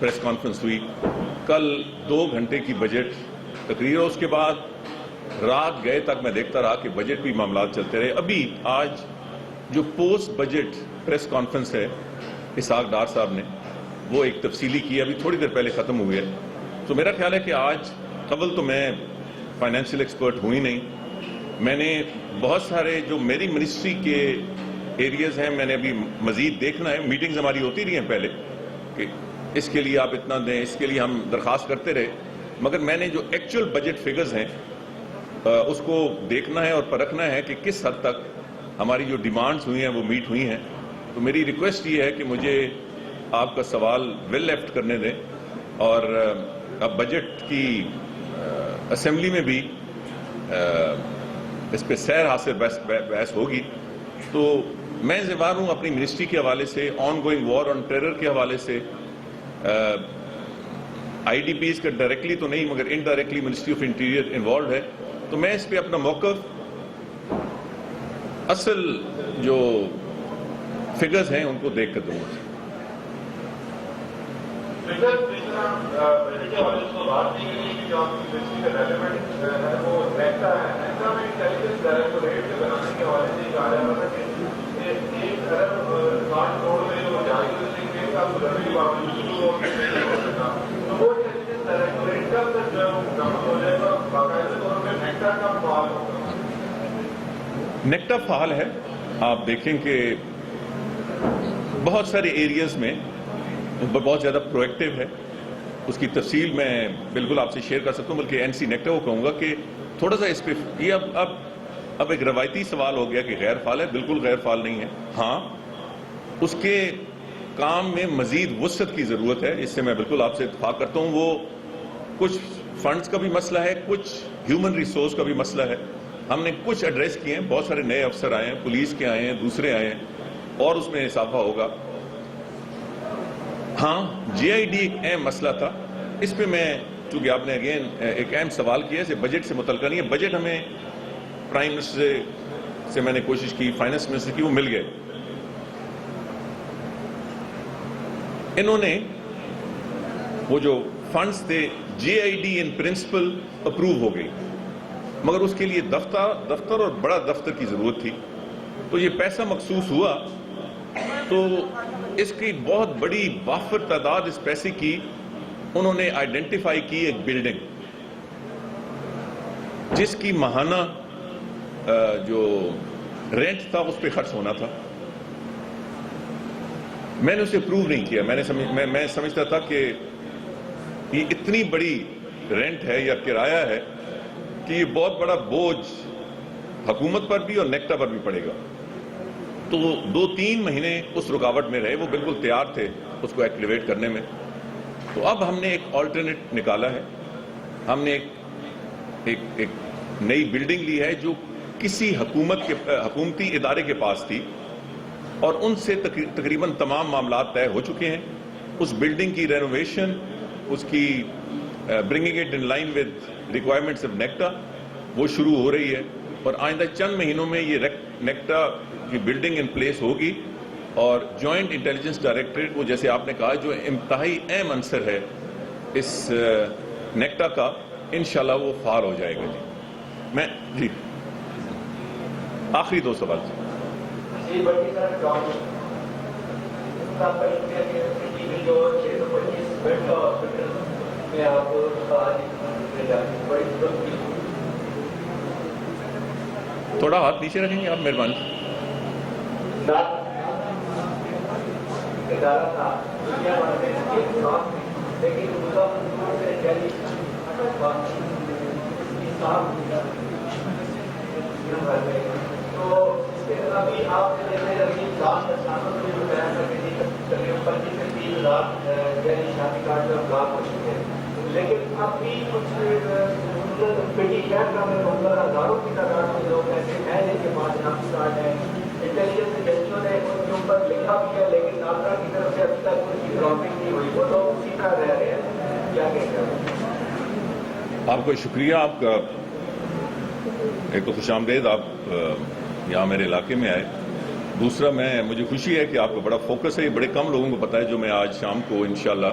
Press conference ہوئی، کل 2 گھنٹے کی بجٹ تقریر، اس کے بعد رات گئے تک میں دیکھتا رہا کہ بجٹ بھی معاملات چلتے رہے۔ ابھی آج جو پوسٹ بجٹ پریس کانفرنس ہے اسحاق ڈار صاحب نے وہ ایک تفصیلی کی، ابھی تھوڑی دیر پہلے ختم ہوئی ہے۔ تو میرا خیال ہے کہ آج قبل تو میں فائنینشیل ایکسپرٹ ہوں ہی نہیں، میں نے بہت سارے جو میری منسٹری کے ایریاز ہیں میں نے ابھی مزید دیکھنا ہے، میٹنگز ہماری ہوتی رہی ہیں پہلے کہ اس کے لیے آپ اتنا دیں، اس کے لیے ہم درخواست کرتے رہے، مگر میں نے جو ایکچوئل بجٹ فگرز ہیں اس کو دیکھنا ہے اور پرکھنا ہے کہ کس حد تک ہماری جو ڈیمانڈز ہوئی ہیں وہ میٹ ہوئی ہیں۔ تو میری ریکویسٹ یہ ہے کہ مجھے آپ کا سوال ویل لیفٹ کرنے دیں، اور اب بجٹ کی اسمبلی میں بھی اس پہ سیر حاصل بحث ہوگی۔ تو میں ذمہ ہوں اپنی منسٹری کے حوالے سے، on going war on terror کے حوالے سے، آئی ڈی پیز کا ڈائریکٹلی تو نہیں مگر indirectly ministry of interior involved ہے، تو میں اس پہ اپنا موقف اصل جو فگرز ہیں ان کو دیکھ کر دوں گا۔ نیکٹا فعال ہے، آپ دیکھیں کہ بہت سارے ایریاز میں بہت زیادہ پرویکٹیو ہے، اس کی تفصیل میں بالکل آپ سے شیئر کر سکتا ہوں، بلکہ این سی نیکٹا کو کہوں گا کہ تھوڑا سا اس پہ یہ اب ایک روایتی سوال ہو گیا کہ غیر فعال ہے، بالکل غیر فعال نہیں ہے، ہاں اس کے کام میں مزید وسعت کی ضرورت ہے، اس سے میں بالکل آپ سے اتفاق کرتا ہوں۔ وہ کچھ فنڈز کا بھی مسئلہ ہے، کچھ ہیومن ریسورس کا بھی مسئلہ ہے، ہم نے کچھ ایڈریس کیے ہیں، بہت سارے نئے افسر آئے ہیں، پولیس کے آئے ہیں، دوسرے آئے ہیں، اور اس میں اضافہ ہوگا۔ ہاں جے آئی ڈی ایک اہم مسئلہ تھا، اس پہ میں چونکہ آپ نے اگین ایک اہم سوال کیا ہے، بجٹ سے متعلقہ نہیں ہے، بجٹ ہمیں پرائم منسٹر سے میں نے کوشش کی، فائنانس منسٹر کی، وہ مل گئے۔ انہوں نے وہ جو فنڈز تھے J I D in principle approve ہو گئی، مگر اس کے لیے دفتر اور بڑا دفتر کی ضرورت تھی، تو یہ پیسہ مخصوص ہوا، تو اس کی بہت بڑی وافر تعداد اس پیسے کی انہوں نے آئیڈینٹیفائی کی ایک بلڈنگ جس کی ماہانہ جو رینٹ تھا اس پہ خرچ ہونا تھا۔ میں نے اسے اپروو نہیں کیا، میں سمجھتا تھا کہ یہ اتنی بڑی رینٹ ہے یا کرایہ ہے کہ یہ بہت بڑا بوجھ حکومت پر بھی اور نیکٹا پر بھی پڑے گا، تو 2-3 مہینے اس رکاوٹ میں رہے، وہ بالکل تیار تھے اس کو ایکٹیویٹ کرنے میں۔ تو اب ہم نے ایک آلٹرنیٹ نکالا ہے، ہم نے ایک نئی بلڈنگ لی ہے جو کسی حکومتی ادارے کے پاس تھی، اور ان سے تقریباً تمام معاملات طے ہو چکے ہیں۔ اس بلڈنگ کی رینوویشن، اس کی bringing it in line with requirements of NACTA وہ شروع ہو رہی ہے، اور آئندہ چند مہینوں میں یہ نیکٹا کی بلڈنگ ان پلیس ہوگی، اور جوائنٹ انٹیلیجنس ڈائریکٹریٹ وہ جیسے آپ نے کہا جو انتہائی اہم عنصر ہے اس نیکٹا کا، انشاءاللہ وہ فعال ہو جائے گا۔ جی آخری 2 سوال تھے۔ تھوڑا ہاتھ نیچے رکھیں گے آپ، مہربانی۔ لیکن اب بھی کچھ پنڈی شہر کا میں کہوں گا ہزاروں کی تعداد میں لوگ ایسے ہیں جن کے پاس نام کارڈ ہے، انٹیلیجنس ایجنسیوں نے ان کے اوپر لکھا بھی ہے، لیکن ناظرہ کی طرف سے ابھی تک ان کی ڈراپنگ نہیں ہوئی، وہ لوگ اسی طرح رہ رہے ہیں، کیا کہتے ہیں؟ آپ کو شکریہ، آپ کا ایک تو خوش آمدید، آپ یہاں میرے علاقے میں آئے، دوسرا مجھے خوشی ہے کہ آپ کو بڑا فوکس ہے، یہ بڑے کم لوگوں کو پتا ہے جو میں آج شام کو انشاءاللہ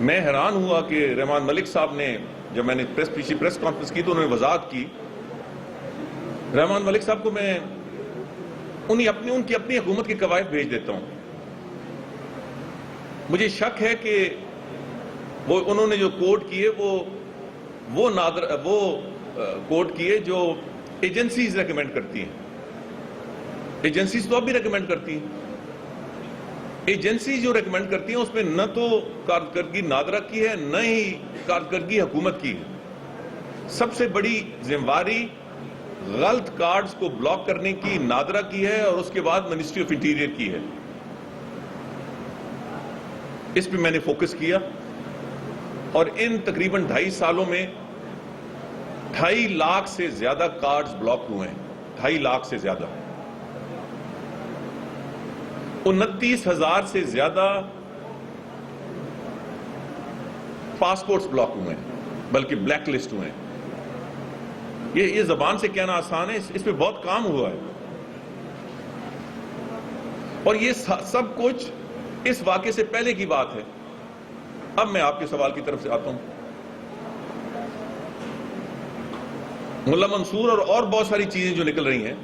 میں حیران ہوا کہ رحمان ملک صاحب نے جب میں نے پیچھے پریس کانفرنس کی تو انہوں نے وضاحت کی. رحمان ملک صاحب کو میں ان کی اپنی حکومت کے قواعد بھیج دیتا ہوں. مجھے شک ہے کہ وہ انہوں نے جو کوٹ کیے وہ کوٹ کیے جو ایجنسیز ریکمینڈ کرتی ہیں. ایجنسیز تو اب بھی ریکمینڈ کرتی ہیں. ایجنسی جو ریکمینڈ کرتی ہیں اس میں نہ تو کارکردگی نادرا کی ہے نہ ہی کارکردگی حکومت کی ہے. سب سے بڑی ذمہ غلط کارڈز کو بلاک کرنے کی نادرا کی ہے اور اس کے بعد منسٹری آف انٹیریئر کی ہے. اس پہ میں نے فوکس کیا اور ان تقریباً 2.5 سالوں میں 2.5 لاکھ سے زیادہ کارڈز بلاک ہوئے ہیں. 2.5 لاکھ سے زیادہ. 29,000 سے زیادہ پاسپورٹس بلاک ہوئے ہیں بلکہ بلیک لسٹ ہوئے ہیں. یہ زبان سے کہنا آسان ہے, اس پہ بہت کام ہوا ہے. اور یہ سب کچھ اس واقعے سے پہلے کی بات ہے. اب میں آپ کے سوال کی طرف سے آتا ہوں. ملا منصور اور بہت ساری چیزیں جو نکل رہی ہیں